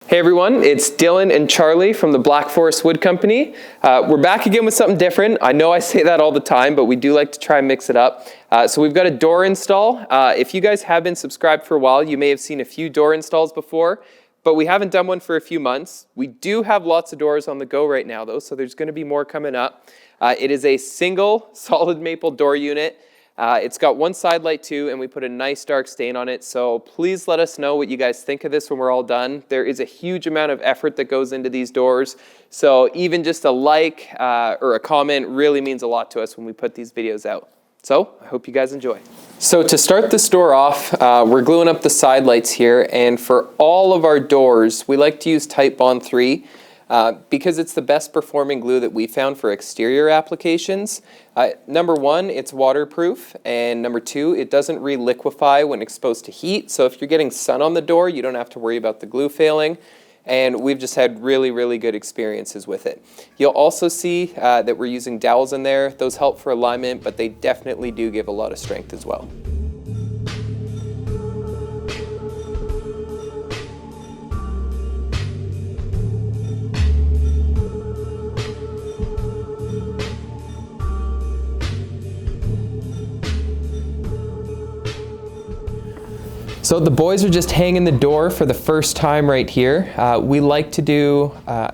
Hey everyone, it's Dylan and Charlie from the Black Forest Wood Company. We're back again with something different. I know I say that all the time, but we do like to try and mix it up. So we've got a door install. If you guys have been subscribed for a while, you may have seen a few door installs before, but we haven't done one for a few months. We do have lots of doors on the go right now though, so there's going to be more coming up. It is a single solid maple door unit. It's got one side light too, and we put a nice dark stain on it. So please let us know what you guys think of this when we're all done. There is a huge amount of effort that goes into these doors. So even just a like or a comment really means a lot to us when we put these videos out. So I hope you guys enjoy. So to start this door off, we're gluing up the side lights here. And for all of our doors, we like to use Titebond 3. Because it's the best performing glue that we found for exterior applications. Number one, it's waterproof, and number two, it doesn't re-liquefy when exposed to heat. So if you're getting sun on the door, you don't have to worry about the glue failing. And we've just had really, really good experiences with it. You'll also see that we're using dowels in there. Those help for alignment, but they definitely do give a lot of strength as well. So the boys are just hanging the door for the first time right here. We like to do a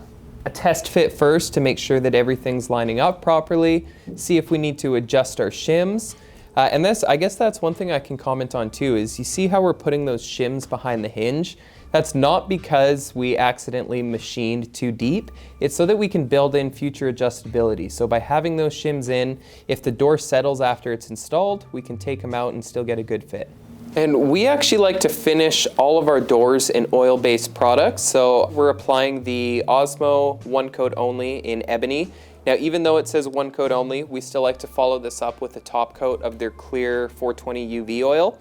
test fit first to make sure that everything's lining up properly, see if we need to adjust our shims. And I guess that's one thing I can comment on too, is you see how we're putting those shims behind the hinge? That's not because we accidentally machined too deep. It's so that we can build in future adjustability. So by having those shims in, if the door settles after it's installed, we can take them out and still get a good fit. And we actually like to finish all of our doors in oil-based products. So we're applying the Osmo one coat only in ebony. Now, even though it says one coat only, we still like to follow this up with a top coat of their clear 420 UV oil.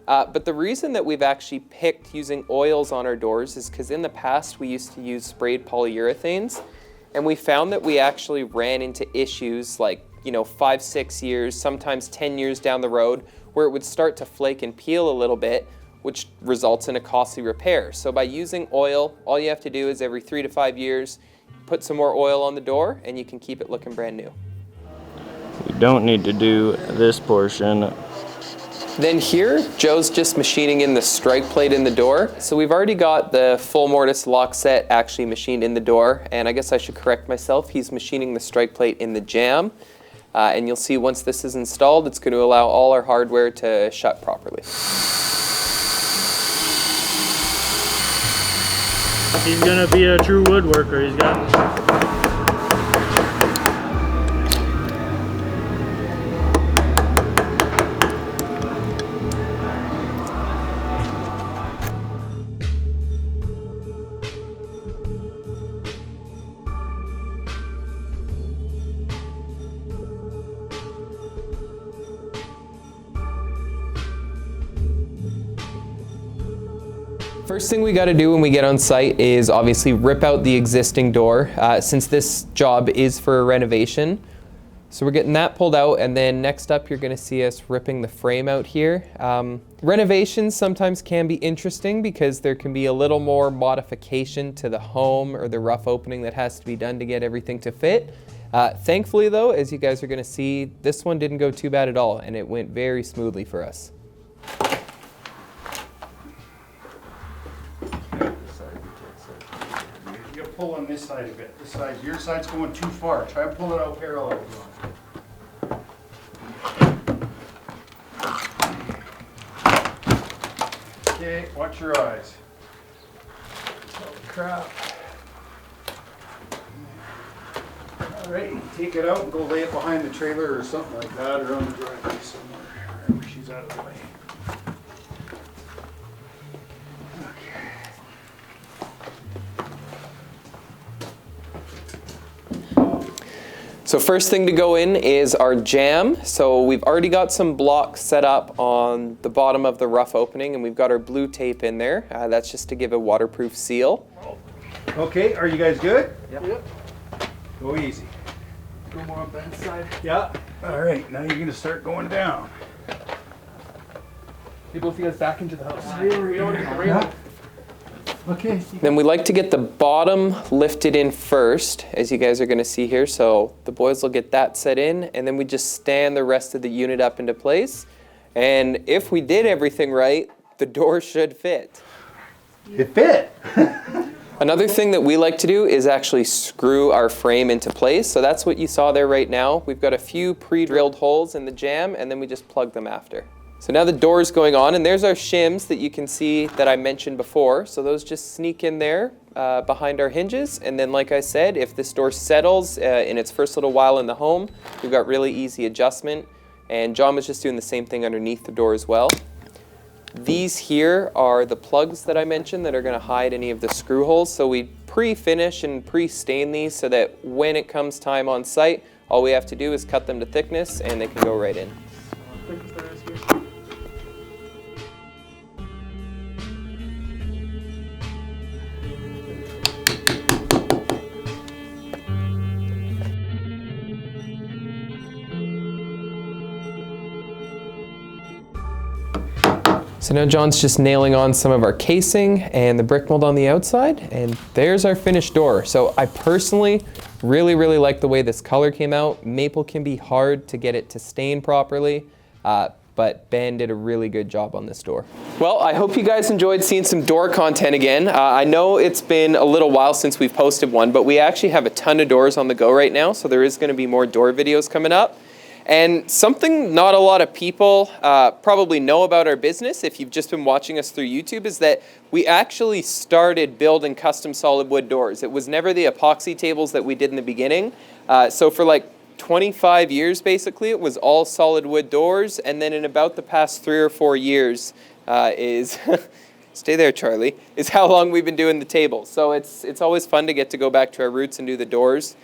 But the reason that we've actually picked using oils on our doors is because in the past we used to use sprayed polyurethanes, and we found that we actually ran into issues like, 5, 6 years, sometimes 10 years down the road, where it would start to flake and peel a little bit, which results in a costly repair. So by using oil, all you have to do is every 3 to 5 years, put some more oil on the door and you can keep it looking brand new. We don't need to do this portion. Then here, Joe's just machining in the strike plate in the door. So we've already got the full mortise lock set actually machined in the door. And I guess I should correct myself, he's machining the strike plate in the jamb. And you'll see once this is installed, it's going to allow all our hardware to shut properly. He's going to be a true woodworker. He's got... First thing we got to do when we get on site is obviously rip out the existing door since this job is for a renovation. So we're getting that pulled out, and then next up you're going to see us ripping the frame out here. Renovations sometimes can be interesting because there can be a little more modification to the home or the rough opening that has to be done to get everything to fit. Thankfully though, as you guys are going to see, this one didn't go too bad at all and it went very smoothly for us. Pull on this side a bit. This side, your side's going too far. Try and pull it out parallel. Okay, watch your eyes. Oh crap. Alright, take it out and go lay it behind the trailer or something like that, or on the driveway somewhere, wherever she's out of the way. So first thing to go in is our jamb. So we've already got some blocks set up on the bottom of the rough opening, and we've got our blue tape in there. That's just to give a waterproof seal. Okay, are you guys good? Yep. Go easy. Go more on Ben's side. Yeah. Alright, now you're going to start going down. Hey, both of you guys back into the house. Yeah. Okay. Then we like to get the bottom lifted in first, as you guys are going to see here. So the boys will get that set in, and then we just stand the rest of the unit up into place. And if we did everything right, the door should fit. It fit. Another thing that we like to do is actually screw our frame into place. So that's what you saw there right now. We've got a few pre-drilled holes in the jamb, and then we just plug them after. So now the door is going on, and there's our shims that you can see that I mentioned before. So those just sneak in there behind our hinges. And then, like I said, if this door settles in its first little while in the home, we've got really easy adjustment. And John was just doing the same thing underneath the door as well. These here are the plugs that I mentioned that are going to hide any of the screw holes. So we pre-finish and pre-stain these so that when it comes time on site, all we have to do is cut them to thickness and they can go right in. So now John's just nailing on some of our casing and the brick mold on the outside, and there's our finished door. So I personally really like the way this color came out. Maple can be hard to get it to stain properly, but Ben did a really good job on this door. Well, I hope you guys enjoyed seeing some door content again. I know it's been a little while since we've posted one, but we actually have a ton of doors on the go right now, so there is going to be more door videos coming up. And something not a lot of people probably know about our business, if you've just been watching us through YouTube, is that we actually started building custom solid wood doors. It was never the epoxy tables that we did in the beginning. So for like 25 years, basically, it was all solid wood doors. And then in about the past 3 or 4 years stay there, Charlie, is how long we've been doing the tables. So it's always fun to get to go back to our roots and do the doors.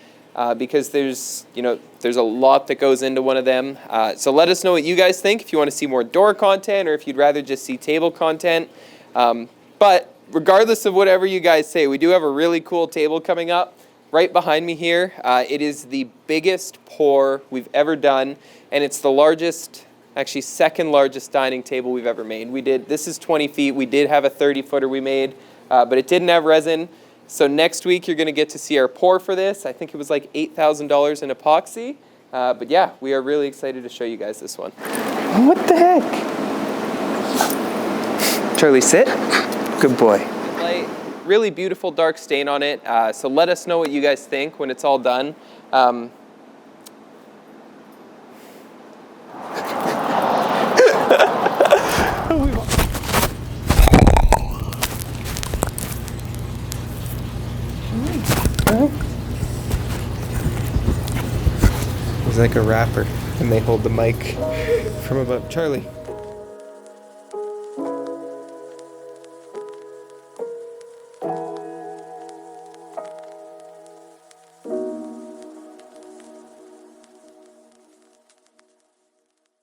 Because there's a lot that goes into one of them. So let us know what you guys think, if you want to see more door content or if you'd rather just see table content. But regardless of whatever you guys say, we do have a really cool table coming up right behind me here. It is the biggest pour we've ever done, and it's the largest, actually second largest dining table we've ever made. This is 20 feet. We did have a 30-footer we made, but it didn't have resin. So next week you're going to get to see our pour for this. I think it was like $8,000 in epoxy. But yeah, we are really excited to show you guys this one. What the heck? Charlie, sit. Good boy. Really beautiful dark stain on it. So let us know what you guys think when it's all done. He's like a rapper, and they hold the mic from above. Charlie.